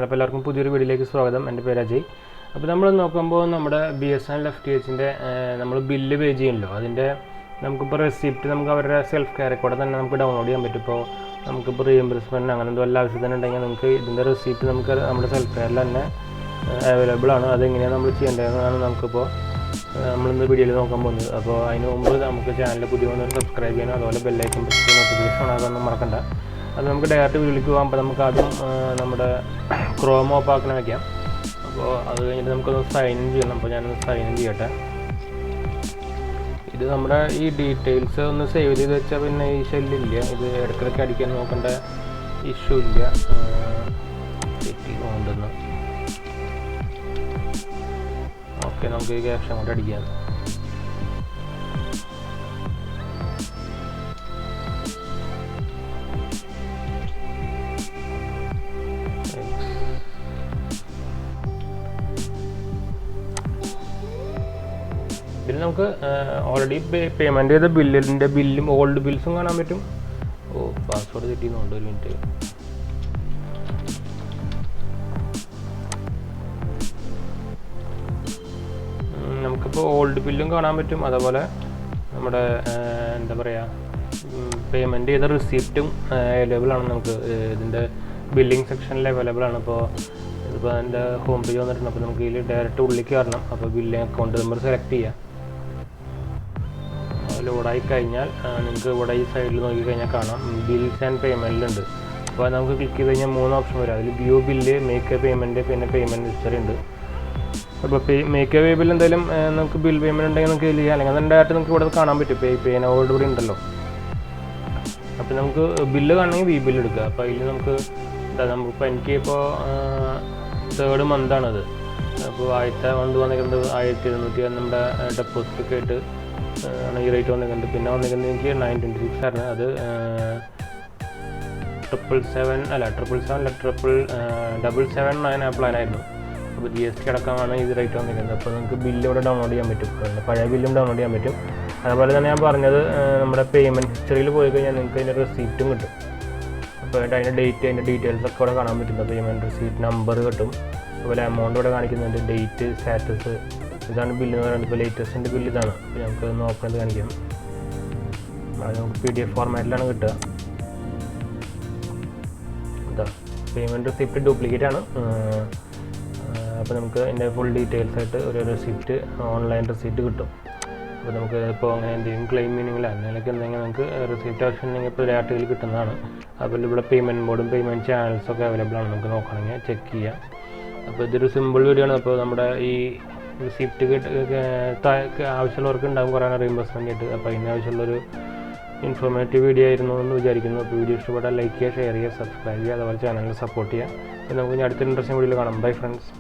അപ്പോൾ എല്ലാവർക്കും പുതിയൊരു വീഡിയോയിലേക്ക് സ്വാഗതം. എൻ്റെ പേര് അജയ്. അപ്പോൾ നമ്മൾ നോക്കുമ്പോൾ നമ്മുടെ BSNL FTTHൻ്റെ നമ്മൾ ബില്ല് പേ ചെയ്യുമല്ലോ, അതിൻ്റെ നമുക്കിപ്പോൾ റെസിപ്റ്റ് നമുക്ക് അവരുടെ സെൽഫ് കെയർ കൂടെ തന്നെ നമുക്ക് ഡൗൺലോഡ് ചെയ്യാൻ പറ്റും. ഇപ്പോൾ നമുക്കിപ്പോൾ റീഎംബേഴ്സ്മെൻറ്റ് അങ്ങനെ എന്തോ എല്ലാ ആവശ്യത്തിന് ഉണ്ടെങ്കിൽ നമുക്ക് ഇതിൻ്റെ റെസിപ്റ്റ് നമുക്ക് നമ്മുടെ സെൽഫ് കെയറിൽ തന്നെ അവൈലബിൾ ആണ്. അതെങ്ങനെയാണ് നമ്മൾ ചെയ്യേണ്ടതെന്നാണ് നമുക്കിപ്പോൾ നമ്മളിന്ന് വീഡിയോയിൽ നോക്കാൻ പോകുന്നത്. അപ്പോൾ അതിന് മുമ്പ് നമുക്ക് ചാനൽ പുതിയ വന്നൊരു സബ്സ്ക്രൈബ് ചെയ്യാനും അതുപോലെ ബെല്ലൈക്കൻ പ്രസ് നോട്ടിഫിക്കേഷൻ ആകാനൊന്നും മറക്കണ്ട. അത് നമുക്ക് ഡയറക്റ്റ് വീഡിയോയിലേക്ക് പോകാം. അപ്പോൾ നമുക്ക് ആദ്യം നമ്മുടെ ക്രോം ഓപ്പ് ആക്കാൻ വയ്ക്കാം. അപ്പോൾ അത് കഴിഞ്ഞിട്ട് നമുക്കൊന്ന് സൈൻ ഇൻ ചെയ്യണം. അപ്പോൾ ഞാനൊന്ന് സൈൻ ഇൻ ചെയ്യട്ടെ. ഇത് നമ്മുടെ ഈ ഡീറ്റെയിൽസ് ഒന്ന് സേവ് ചെയ്ത് വെച്ചാൽ പിന്നെ ഈ ഷെല്ലില്ല, ഇത് ഇടയ്ക്കിടയ്ക്ക് അടിക്കാൻ നോക്കേണ്ട ഇഷ്യൂ ഇല്ല. തെറ്റിക്കൊണ്ടെന്ന് ഓക്കെ, നമുക്ക് ഈ ക്യാപ്ഷൻ കൊണ്ട് അടിക്കാം. ഇതിൽ നമുക്ക് ഓൾറെഡി പേയ്മെൻറ്റ് ചെയ്ത ബില്ലിൻ്റെ ബില്ലും ഓൾഡ് ബിൽസും കാണാൻ പറ്റും. പാസ്വേഡ് തെറ്റിയെന്നുണ്ട്, ഒരു മിനിറ്റ്. നമുക്കിപ്പോൾ ഓൾഡ് ബില്ലും കാണാൻ പറ്റും, അതേപോലെ നമ്മുടെ എന്താ പറയുക പേയ്മെൻറ്റ് ചെയ്ത റിസീപ്റ്റും അവൈലബിൾ ആണ്. നമുക്ക് ഇതിൻ്റെ ബില്ലിംഗ് സെക്ഷനിൽ അവൈലബിൾ ആണ്. ഇപ്പോൾ ഇതിപ്പോൾ എൻ്റെ ഹോം പേജ് വന്നിട്ടുണ്ട്. അപ്പോൾ നമുക്ക് ഇതിൽ ഡയറക്റ്റ് ഉള്ളിലേക്ക് വരണം. അപ്പോൾ ബില്ലിംഗ് അക്കൗണ്ട് നമ്പർ സെലക്ട് ചെയ്യാം. ലോഡായി കഴിഞ്ഞാൽ നിങ്ങൾക്ക് ഇവിടെ ഈ സൈഡിൽ നോക്കിക്കഴിഞ്ഞാൽ കാണാം ബിൽസ് ആൻഡ് പേയ്മെൻറ്റിലുണ്ട്. അപ്പോൾ നമുക്ക് ക്ലിക്ക് ചെയ്ത് കഴിഞ്ഞാൽ 3 ഓപ്ഷൻ വരും. അതിൽ view bill, make A payment, പിന്നെ പേയ്മെൻറ്റ് ഹിസ്റ്ററി ഉണ്ട്. അപ്പോൾ മേക്ക് എ ബിൽ എന്തായാലും നമുക്ക് ബിൽ പേയ്മെൻറ്റ് ഉണ്ടെങ്കിൽ നമുക്ക് ചെയ്യാം, അല്ലെങ്കിൽ അതിൻ്റെ ഡയറക്റ്റ് നമുക്ക് ഇവിടെ കാണാൻ പറ്റും. പേനോട് ഇവിടെ ഉണ്ടല്ലോ. അപ്പോൾ നമുക്ക് ബില്ല് കാണണമെങ്കിൽ വി ബില്ല് എടുക്കുക. അപ്പോൾ അതിൽ നമുക്ക് നമുക്കിപ്പോൾ എനിക്കിപ്പോൾ 3rd മന്താണത്. അപ്പോൾ ആദ്യത്തെ മന്ത് വന്നിരിക്കുന്നത് 1700 നമ്മുടെ ഡെപ്പോസിറ്റൊക്കെ ആയിട്ട് ആണ് ഈ റേറ്റ് വന്നിരിക്കുന്നത്. പിന്നെ വന്നിരിക്കുന്നത് എനിക്ക് 926 ആയിരുന്നു. അത് 777 പ്ലാനായിരുന്നു. അപ്പോൾ GST അടക്കമാണ് ഇത് റേറ്റ് വന്നിരിക്കുന്നത്. അപ്പോൾ നമുക്ക് ബില്ല് ഇവിടെ ഡൗൺലോഡ് ചെയ്യാൻ പറ്റും, പഴയ ബില്ലും ഡൗൺലോഡ് ചെയ്യാൻ പറ്റും. അതുപോലെ തന്നെ ഞാൻ പറഞ്ഞത് നമ്മുടെ പേയ്മെൻറ്റ് ഹിസ്റ്ററിയിൽ പോയി കഴിഞ്ഞാൽ നിങ്ങൾക്ക് അതിൻ്റെ റെസീപ്റ്റും കിട്ടും. അപ്പോൾ അതിൻ്റെ ഡേറ്റ്, അതിൻ്റെ ഡീറ്റെയിൽസ് ഒക്കെ ഇവിടെ കാണാൻ പറ്റും. പേയ്മെൻറ്റ് റെസീപ്റ്റ് നമ്പർ കിട്ടും, അതുപോലെ എമൗണ്ട് ഇവിടെ കാണിക്കുന്നുണ്ട്, ഡേറ്റ്, സ്റ്റാറ്റസ്. ഇതാണ് ബില്ല് എന്ന് പറയുന്നത്. ഇപ്പോൾ ലേറ്റസ്റ്റിൻ്റെ ബില്ല് ഇതാണ്. അപ്പോൾ നമുക്ക് ഒന്ന് ഓപ്പൺ ചെയ്ത് കാണിക്കാം. അത് നമുക്ക് PDF ഫോർമാറ്റിലാണ് കിട്ടുക. ഇതാ പേയ്മെൻറ്റ് റെസിപ്റ്റ് ഡ്യൂപ്ലിക്കേറ്റ് ആണ്. അപ്പോൾ നമുക്ക് അതിൻ്റെ ഫുൾ ഡീറ്റെയിൽസ് ആയിട്ട് ഒരു റെസിപ്റ്റ്, ഓൺലൈൻ റെസിപ്റ്റ് കിട്ടും. അപ്പോൾ നമുക്ക് ഇപ്പോൾ അങ്ങനെ എന്തെങ്കിലും ക്ലെയിം മീനിങ്ങിൽ അങ്ങനെയൊക്കെ എന്തെങ്കിലും നമുക്ക് റെസിപ്റ്റ് ആവശ്യമുണ്ടെങ്കിൽ ഇപ്പോൾ ഡയറക്റ്റ് കിട്ടുന്നതാണ്. അതുപോലെ ഇവിടെ പേയ്മെൻറ്റ് മോഡും പേയ്മെൻറ്റ് ചാനൽസൊക്കെ അവൈലബിൾ ആണ്, നമുക്ക് നോക്കണമെങ്കിൽ ചെക്ക് ചെയ്യാം. അപ്പോൾ ഇതൊരു സിമ്പിൾ വീഡിയോ ആണ്. അപ്പോൾ നമ്മുടെ ഈ റിസിപ്റ്റ് ആവശ്യമുള്ളവർക്ക് ഉണ്ടാകും കുറേ റീഇംബേഴ്സ്മെൻറ്റ് ആയിട്ട്. അപ്പോൾ അതിന് ആവശ്യമുള്ളൊരു ഇൻഫോർമേറ്റീവ് വീഡിയോ ആയിരുന്നു എന്ന് വിചാരിക്കുന്നു. അപ്പോൾ വീഡിയോ ഇഷ്ടപ്പെട്ടാൽ ലൈക്ക് ചെയ്യുക, ഷെയർ ചെയ്യുക, സബ്സ്ക്രൈബ് ചെയ്യുക, അതുപോലെ ചാനലിൽ സപ്പോർട്ട് ചെയ്യുക. അപ്പോൾ നമുക്ക് ഇനി അടുത്ത ഇൻട്രസ്റ്റിംഗ് വീഡിയോയിൽ കാണാം. Bye friends.